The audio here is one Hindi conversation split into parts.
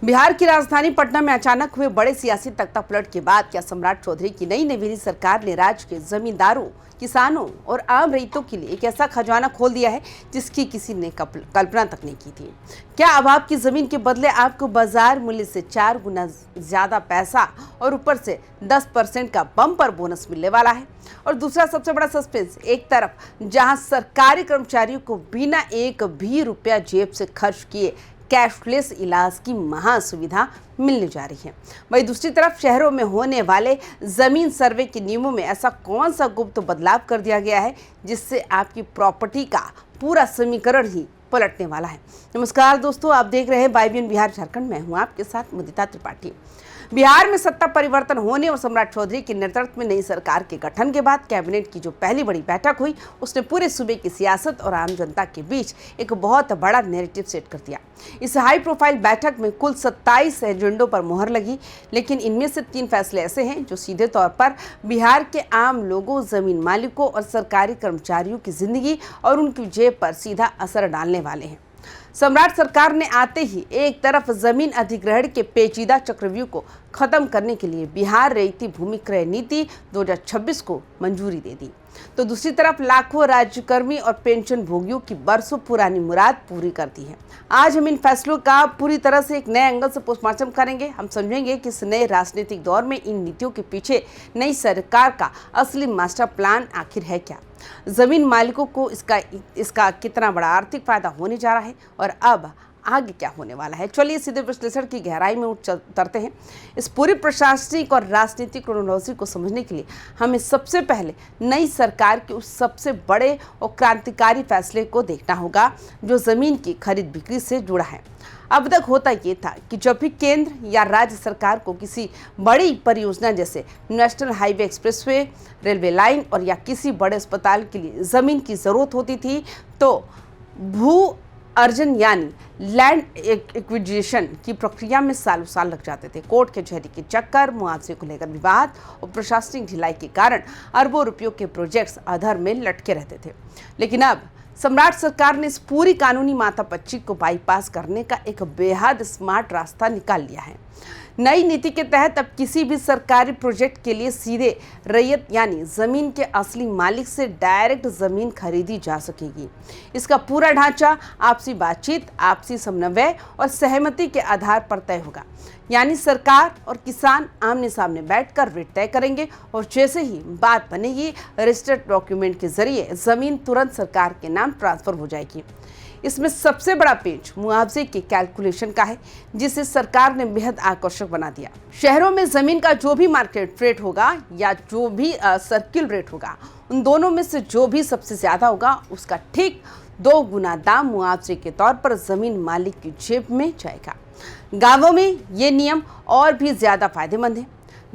बिहार की राजधानी पटना में अचानक हुए बड़े सियासी तख्तापलट के बाद क्या सम्राट चौधरी की नई नवेली सरकार ने राज्य के जमींदारों, किसानों और आम रईतों के लिए एक ऐसा खजाना खोल दिया है जिसकी किसी ने कल्पना तक नहीं की थी। क्या अब आपकी जमीन के बदले आपको बाजार मूल्य से 4 गुना ज्यादा पैसा और ऊपर से 10% का बम्पर बोनस मिलने वाला है? और दूसरा सबसे बड़ा सस्पेंस, एक तरफ जहां सरकारी कर्मचारियों को बिना एक भी रुपया जेब से खर्च किए कैशलेस इलाज की महासुविधा मिलने जा रही है, वहीं दूसरी तरफ शहरों में होने वाले जमीन सर्वे के नियमों में ऐसा कौन सा गुप्त बदलाव कर दिया गया है जिससे आपकी प्रॉपर्टी का पूरा समीकरण ही पलटने वाला है। नमस्कार दोस्तों, आप देख रहे हैं वाईबीएन बिहार झारखंड। मैं हूं आपके साथ मुदिता त्रिपाठी। बिहार में सत्ता परिवर्तन होने और सम्राट चौधरी के नेतृत्व में नई सरकार के गठन के बाद कैबिनेट की जो पहली बड़ी बैठक हुई उसने पूरे सूबे की सियासत और आम जनता के बीच एक बहुत बड़ा नैरेटिव सेट कर दिया। इस हाई प्रोफाइल बैठक में कुल 27 एजेंडों पर मुहर लगी, लेकिन इनमें से 3 फैसले ऐसे हैं जो सीधे तौर पर बिहार के आम लोगों, जमीन मालिकों और सरकारी कर्मचारियों की जिंदगी और उनकी जेब पर सीधा असर डालने वाले हैं। सम्राट सरकार ने आते ही एक तरफ जमीन अधिग्रहण के पेचीदा चक्रव्यूह को खत्म करने के लिए बिहार रैयती भूमि क्रय नीति 2026 को मंजूरी दे दी, तो दूसरी तरफ लाखों राज्यकर्मी और पेंशन भोगियों की बरसों पुरानी मुराद पूरी कर दी है। आज हम इन फैसलों का पूरी तरह से एक नए एंगल से पोस्टमार्टम करेंगे। हम समझेंगे कि इस नए राजनीतिक दौर में इन नीतियों के पीछे नई सरकार का असली मास्टर प्लान आखिर है क्या, जमीन मालिकों को इसका कितना बड़ा आर्थिक फायदा होने जा रहा है और अब आगे क्या होने वाला है। चलिए सीधे विश्लेषण की गहराई में उतरते हैं। इस पूरी प्रशासनिक और राजनीतिक क्रोनोलॉजी को समझने के लिए हमें सबसे पहले नई सरकार के उस सबसे बड़े और क्रांतिकारी फैसले को देखना होगा जो जमीन की खरीद बिक्री से जुड़ा है। अब तक होता ये था कि जब भी केंद्र या राज्य सरकार को किसी बड़ी परियोजना जैसे national highway expressway, railway line और या किसी बड़े अस्पताल के लिए जमीन की जरूरत होती थी तो भू अर्जन यानी लैंड एक्विजिशन की प्रक्रिया में सालों साल लग जाते थे। कोर्ट कचहरी के चक्कर, मुआवजे को लेकर विवाद और प्रशासनिक ढिलाई के कारण अरबों रुपयों के प्रोजेक्ट्स अधर में लटके रहते थे। लेकिन अब सम्राट सरकार ने इस पूरी कानूनी माथापच्ची को बाईपास करने का एक बेहद स्मार्ट रास्ता निकाल लिया है। नई नीति के तहत अब किसी भी सरकारी प्रोजेक्ट के लिए सीधे रैयत यानी जमीन के असली मालिक से डायरेक्ट जमीन खरीदी जा सकेगी। इसका पूरा ढांचा आपसी बातचीत, आपसी समन्वय और सहमति के आधार पर तय होगा, यानी सरकार और किसान आमने सामने बैठकर रेट तय करेंगे और जैसे ही बात बनेगी रजिस्टर्ड डॉक्यूमेंट के जरिए जमीन तुरंत सरकार के नाम ट्रांसफर हो जाएगी। इसमें सबसे बड़ा पेच मुआवजे के कैलकुलेशन का है, जिसे सरकार ने बेहद आकर्षक बना दिया। शहरों में जमीन का जो भी मार्केट रेट होगा या जो भी सर्किल रेट होगा, उन दोनों में से जो भी सबसे ज्यादा होगा उसका ठीक 2 गुना दाम मुआवजे के तौर पर जमीन मालिक की जेब में जाएगा। गांवों में ये नियम और भी ज्यादा फायदेमंद है।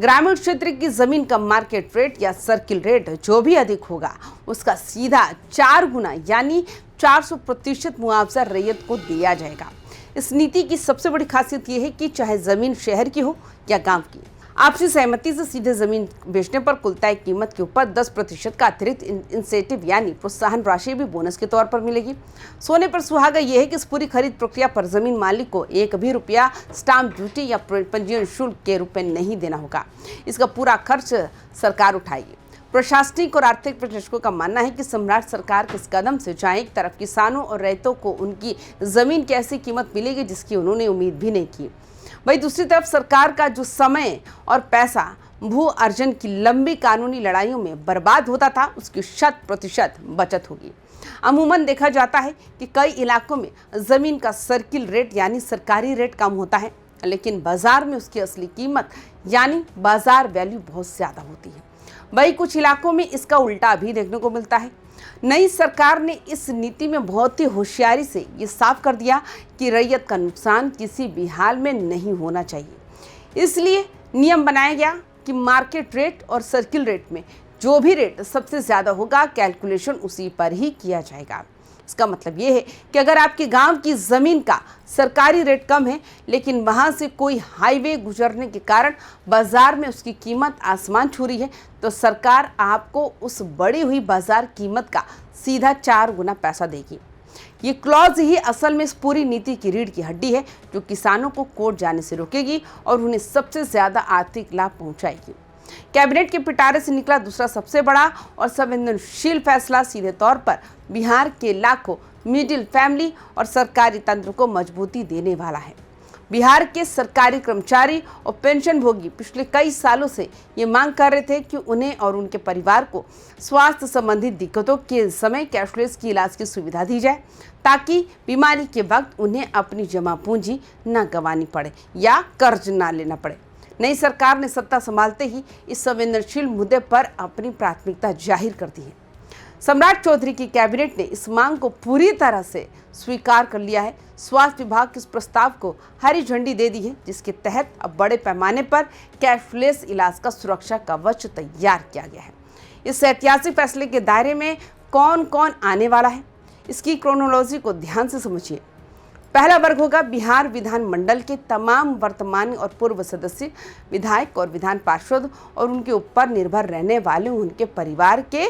ग्रामीण क्षेत्र की जमीन का मार्केट रेट या सर्किल रेट जो भी अधिक होगा उसका सीधा 4 गुना यानी 400% मुआवजा रैयत को दिया जाएगा। इस नीति की सबसे बड़ी खासियत यह है कि चाहे जमीन शहर की हो या गांव की, आपसी सहमति से सीधे जमीन बेचने पर कुल तय कीमत के ऊपर 10% का अतिरिक्त इंसेंटिव यानी प्रोत्साहन राशि भी बोनस के तौर पर मिलेगी। सोने पर सुहागा यह है कि इस पूरी खरीद प्रक्रिया पर जमीन मालिक को एक भी रुपया स्टाम्प ड्यूटी या पंजीयन शुल्क के रूप में नहीं देना होगा। इसका पूरा खर्च सरकार उठाएगी। प्रशासनिक और आर्थिक विश्लेषकों का मानना है कि सम्राट सरकार के इस कदम से जहां एक तरफ किसानों और रैयतों को उनकी जमीन की ऐसी कीमत मिलेगी जिसकी उन्होंने उम्मीद भी नहीं की, वहीं दूसरी तरफ सरकार का जो समय और पैसा भू अर्जन की लंबी कानूनी लड़ाइयों में बर्बाद होता था उसकी 100% बचत होगी। अमूमन देखा जाता है कि कई इलाकों में जमीन का सर्किल रेट यानी सरकारी रेट कम होता है, लेकिन बाजार में उसकी असली कीमत यानी बाजार वैल्यू बहुत ज्यादा होती है। वहीं कुछ इलाकों में इसका उल्टा भी देखने को मिलता है। नई सरकार ने इस नीति में बहुत ही होशियारी से ये साफ कर दिया कि रैयत का नुकसान किसी भी हाल में नहीं होना चाहिए। इसलिए नियम बनाया गया कि मार्केट रेट और सर्किल रेट में जो भी रेट सबसे ज़्यादा होगा कैलकुलेशन उसी पर ही किया जाएगा। इसका मतलब ये है कि अगर आपके गांव की ज़मीन का सरकारी रेट कम है लेकिन वहां से कोई हाईवे गुजरने के कारण बाजार में उसकी कीमत आसमान छू रही है, तो सरकार आपको उस बढ़ी हुई बाजार कीमत का सीधा 4 गुना पैसा देगी। ये क्लॉज ही असल में इस पूरी नीति की रीढ़ की हड्डी है, जो किसानों को कोर्ट जाने से रोकेगी और उन्हें सबसे ज्यादा आर्थिक लाभ पहुंचाएगी। कैबिनेट के पिटारे से निकला दूसरा सबसे बड़ा और संवेदनशील फैसला सीधे तौर पर बिहार के लाखों मिडिल फैमिली और सरकारी तंत्र को मजबूती देने वाला है। बिहार के सरकारी कर्मचारी और पेंशनभोगी पिछले कई सालों से ये मांग कर रहे थे कि उन्हें और उनके परिवार को स्वास्थ्य संबंधित दिक्कतों के समय कैशलेस की इलाज की सुविधा दी जाए, ताकि बीमारी के वक्त उन्हें अपनी जमा पूंजी न गंवानी पड़े या कर्ज न लेना पड़े। नई सरकार ने सत्ता संभालते ही इस संवेदनशील मुद्दे पर अपनी प्राथमिकता जाहिर कर दी है। सम्राट चौधरी की कैबिनेट ने इस मांग को पूरी तरह से स्वीकार कर लिया है। स्वास्थ्य विभाग के इस प्रस्ताव को हरी झंडी दे दी है, जिसके तहत अब बड़े पैमाने पर कैशलेस इलाज का सुरक्षा कवच तैयार किया गया है। इस ऐतिहासिक फैसले के दायरे में कौन कौन आने वाला है, इसकी क्रोनोलॉजी को ध्यान से समझिए। पहला वर्ग होगा बिहार विधान मंडल के तमाम वर्तमान और पूर्व सदस्य, विधायक और विधान पार्षद और उनके ऊपर निर्भर रहने वाले उनके परिवार के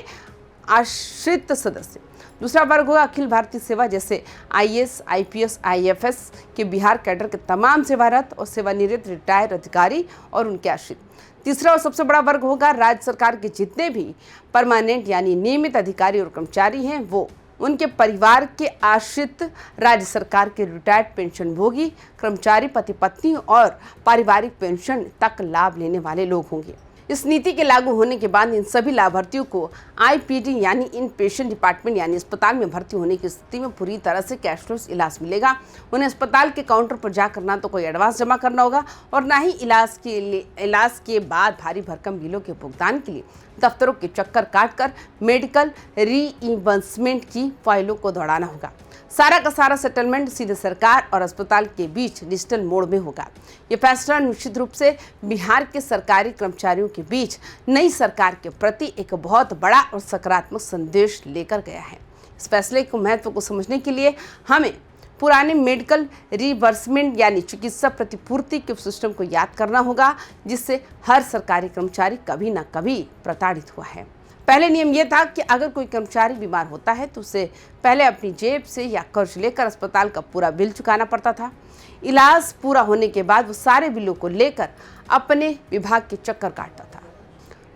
आश्रित सदस्य। दूसरा वर्ग होगा अखिल भारतीय सेवा जैसे आईएएस, आईपीएस, आईएफएस के बिहार कैडर के तमाम सेवारत और सेवानिवृत्त रिटायर अधिकारी और उनके आश्रित। तीसरा और सबसे बड़ा वर्ग होगा राज्य सरकार के जितने भी परमानेंट यानी नियमित अधिकारी और कर्मचारी हैं, वो उनके परिवार के आश्रित, राज्य सरकार के रिटायर्ड पेंशनभोगी कर्मचारी, पति पत्नी और पारिवारिक पेंशन तक लाभ लेने वाले लोग होंगे। इस नीति के लागू होने के बाद इन सभी लाभार्थियों को आईपीडी यानी इन पेशेंट डिपार्टमेंट यानी अस्पताल में भर्ती होने की स्थिति में पूरी तरह से कैशलेस इलाज मिलेगा। उन्हें अस्पताल के काउंटर पर जाकर ना तो कोई एडवांस जमा करना होगा और ना ही इलाज के बाद भारी भरकम बिलों के भुगतान के लिए दफ्तरों के चक्कर काटकर मेडिकल रीइंबर्समेंट की फाइलों को दौड़ाना होगा। सारा का सारा सेटलमेंट सीधे सरकार और अस्पताल के बीच डिजिटल मोड में होगा। ये फैसला निश्चित रूप से बिहार के सरकारी कर्मचारियों के बीच नई सरकार के प्रति एक बहुत बड़ा और सकारात्मक संदेश लेकर गया है। इस फैसले के महत्व को समझने के लिए हमें पुराने मेडिकल रीइंबर्समेंट यानी चिकित्सा प्रतिपूर्ति के सिस्टम को याद करना होगा, जिससे हर सरकारी कर्मचारी कभी ना कभी प्रताड़ित हुआ है। पहले नियम यह था कि अगर कोई कर्मचारी बीमार होता है तो उसे पहले अपनी जेब से या कर्ज लेकर अस्पताल का पूरा बिल चुकाना पड़ता था। इलाज पूरा होने के बाद वो सारे बिलों को लेकर अपने विभाग के चक्कर काटता था।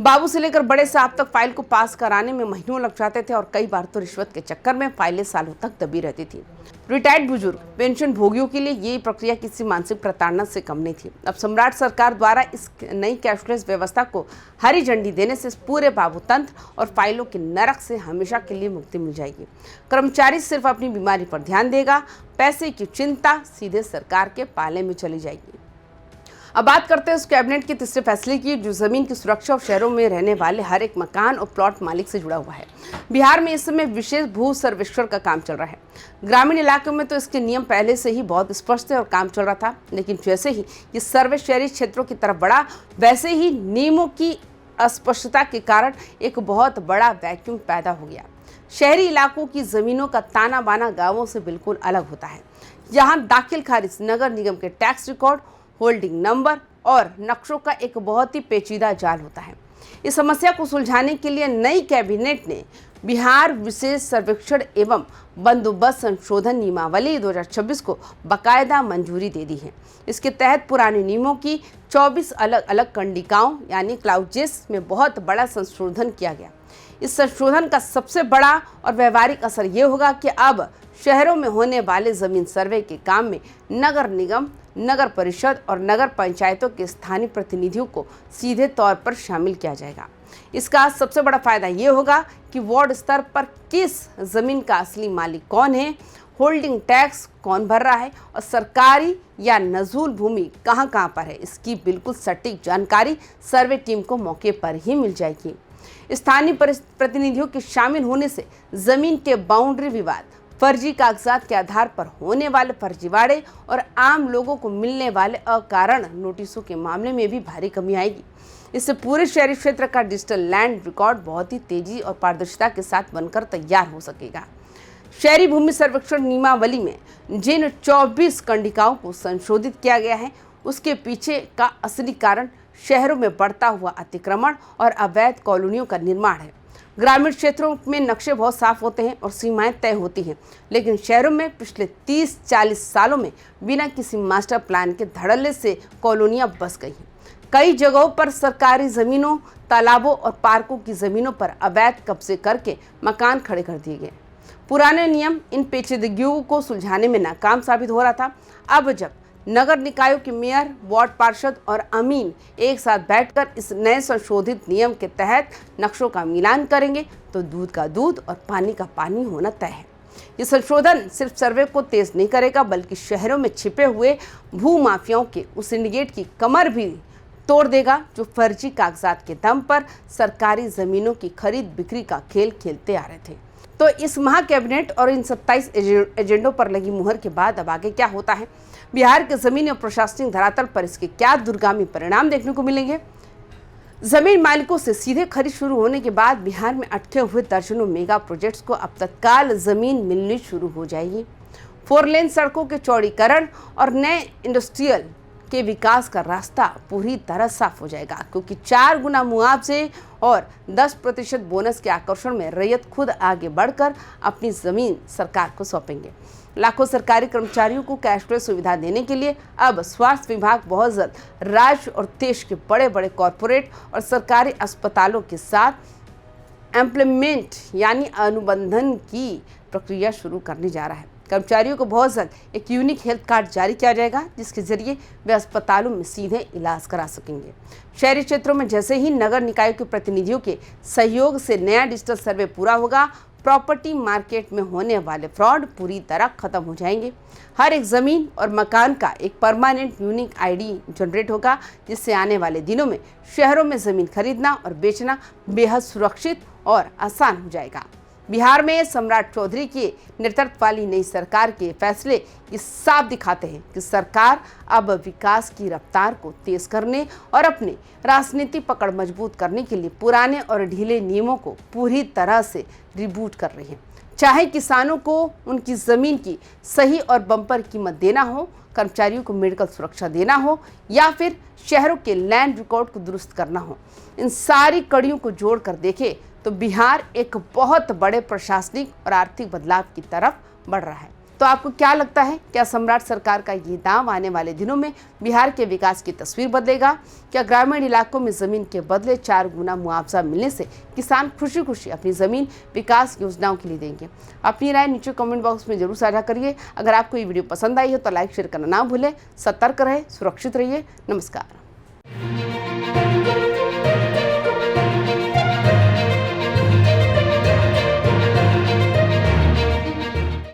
बाबू से लेकर बड़े साहब तक फाइल को पास कराने में महीनों लग जाते थे और कई बार तो रिश्वत के चक्कर में फाइलें सालों तक दबी रहती थी। रिटायर्ड बुजुर्ग पेंशन भोगियों के लिए ये प्रक्रिया किसी मानसिक प्रताड़ना से कम नहीं थी। अब सम्राट सरकार द्वारा इस नई कैशलेस व्यवस्था को हरी झंडी देने से इस पूरे बाबू तंत्र और फाइलों के नरक से हमेशा के लिए मुक्ति मिल जाएगी। कर्मचारी सिर्फ अपनी बीमारी पर ध्यान देगा, पैसे की चिंता सीधे सरकार के पाले में चली जाएगी। अब बात करते हैं उस कैबिनेट के तीसरे फैसले की, जो जमीन की सुरक्षा और शहरों में रहने वाले हर एक मकान और प्लॉट मालिक से जुड़ा हुआ है। बिहार में इस समय विशेष भू सर्वेक्षण का काम चल रहा है। ग्रामीण इलाकों में तो इसके नियम पहले से ही बहुत स्पष्ट थे और काम चल रहा था, लेकिन जैसे ही ये सर्वे शहरी क्षेत्रों की तरफ बढ़ा, वैसे ही नियमों की अस्पष्टता के कारण एक बहुत बड़ा वैक्यूम पैदा हो गया। शहरी इलाकों की जमीनों का ताना बाना गाँवों से बिल्कुल अलग होता है। यहाँ दाखिल खारिज, नगर निगम के टैक्स रिकॉर्ड, होल्डिंग नंबर और नक्शों का एक बहुत ही पेचीदा जाल होता है। इस समस्या को सुलझाने के लिए नई कैबिनेट ने बिहार विशेष सर्वेक्षण एवं बंदोबस्त संशोधन नियमावली 2026 को बाकायदा मंजूरी दे दी है। इसके तहत पुराने नियमों की 24 अलग अलग कंडिकाओं यानी क्लाउजेस में बहुत बड़ा संशोधन किया गया। इस संशोधन का सबसे बड़ा और व्यवहारिक असर ये होगा कि अब शहरों में होने वाले जमीन सर्वे के काम में नगर निगम, नगर परिषद और नगर पंचायतों के स्थानीय प्रतिनिधियों को सीधे तौर पर शामिल किया जाएगा। इसका सबसे बड़ा फायदा ये होगा कि वार्ड स्तर पर किस जमीन का असली मालिक कौन है, होल्डिंग टैक्स कौन भर रहा है और सरकारी या नजूल भूमि कहां पर है, इसकी बिल्कुल सटीक जानकारी सर्वे टीम को मौके पर ही मिल जाएगी। स्थानीय प्रतिनिधियों के शामिल होने से जमीन के बाउंड्री विवाद, फर्जी कागजात के आधार पर होने वाले फर्जीवाड़े और आम लोगों को मिलने वाले अकारण नोटिसों के मामले में भी भारी कमी आएगी। इससे पूरे शहरी क्षेत्र का डिजिटल लैंड रिकॉर्ड बहुत ही तेजी और पारदर्शिता के साथ बनकर तैयार हो सकेगा। शहरी भूमि सर्वेक्षण नियमावली में जिन 24 कंडिकाओं को संशोधित किया गया है, उसके पीछे का असली कारण शहरों में बढ़ता हुआ अतिक्रमण और अवैध कॉलोनियों का निर्माण है। ग्रामीण क्षेत्रों में नक्शे बहुत साफ होते हैं और सीमाएं तय होती हैं, लेकिन शहरों में पिछले 30-40 सालों में बिना किसी मास्टर प्लान के धड़ल्ले से कॉलोनियां बस गई हैं। कई जगहों पर सरकारी जमीनों, तालाबों और पार्कों की जमीनों पर अवैध कब्जे करके मकान खड़े कर दिए गए। पुराने नियम इन पेचीदगियों को सुलझाने में नाकाम साबित हो रहा था। अब जब नगर निकायों के मेयर, वार्ड पार्षद और अमीन एक साथ बैठकर इस नए संशोधित नियम के तहत नक्शों का मिलान करेंगे तो दूध का दूध और पानी का पानी होना तय है। ये संशोधन सिर्फ सर्वे को तेज नहीं करेगा, बल्कि शहरों में छिपे हुए भू माफियाओं के उस सिंडिकेट की कमर भी तोड़ देगा जो फर्जी कागजात के दम पर सरकारी जमीनों की खरीद बिक्री का खेल खेलते आ रहे थे। तो इस महा कैबिनेट और इन 27 एजेंडों पर लगी मुहर के बाद अब आगे क्या होता है, बिहार के जमीनी और प्रशासनिक धरातल पर इसके क्या दूरगामी परिणाम देखने को मिलेंगे। जमीन मालिकों से सीधे खरीद शुरू होने के बाद बिहार में अटके हुए दर्जनों मेगा प्रोजेक्ट्स को अब तत्काल जमीन मिलनी शुरू हो जाएगी। 4 लेन सड़कों के चौड़ीकरण और नए इंडस्ट्रियल के विकास का रास्ता पूरी तरह साफ हो जाएगा, क्योंकि 4 गुना मुआवजे और 10% बोनस के आकर्षण में रैयत खुद आगे बढ़कर अपनी जमीन सरकार को सौंपेंगे। लाखों सरकारी कर्मचारियों को कैशलेस सुविधा देने के लिए अब स्वास्थ्य विभाग बहुत जल्द राज्य और देश के बड़े बड़े कॉरपोरेट और सरकारी अस्पतालों के साथ एम्प्लॉयमेंट यानी अनुबंधन की प्रक्रिया शुरू करने जा रहा है। कर्मचारियों को बहुत जल्द एक यूनिक हेल्थ कार्ड जारी किया जाएगा, जिसके जरिए वे अस्पतालों में सीधे इलाज करा सकेंगे। शहरी क्षेत्रों में जैसे ही नगर निकायों के प्रतिनिधियों के सहयोग से नया डिजिटल सर्वे पूरा होगा, प्रॉपर्टी मार्केट में होने वाले फ्रॉड पूरी तरह खत्म हो जाएंगे। हर एक जमीन और मकान का एक परमानेंट यूनिक आईडी जनरेट होगा, जिससे आने वाले दिनों में शहरों में जमीन खरीदना और बेचना बेहद सुरक्षित और आसान हो जाएगा। बिहार में सम्राट चौधरी के नेतृत्व वाली नई सरकार के फैसले ये साफ दिखाते हैं कि सरकार अब विकास की रफ्तार को तेज करने और अपनी राजनीतिक पकड़ मजबूत करने के लिए पुराने और ढीले नियमों को पूरी तरह से रिबूट कर रही है। चाहे किसानों को उनकी जमीन की सही और बम्पर कीमत देना हो, कर्मचारियों को मेडिकल सुरक्षा देना हो या फिर शहरों के लैंड रिकॉर्ड को दुरुस्त करना हो, इन सारी कड़ियों को जोड़कर देखें तो बिहार एक बहुत बड़े प्रशासनिक और आर्थिक बदलाव की तरफ बढ़ रहा है। तो आपको क्या लगता है, क्या सम्राट सरकार का ये दाव आने वाले दिनों में बिहार के विकास की तस्वीर बदलेगा? क्या ग्रामीण इलाकों में जमीन के बदले 4 गुना मुआवजा मिलने से किसान खुशी खुशी अपनी जमीन विकास योजनाओं के लिए देंगे? अपनी राय नीचे कमेंट बॉक्स में जरूर साझा करिए। अगर आपको ये वीडियो पसंद आई हो तो लाइक शेयर करना ना भूलें। सतर्क रहें, सुरक्षित रहिए। नमस्कार।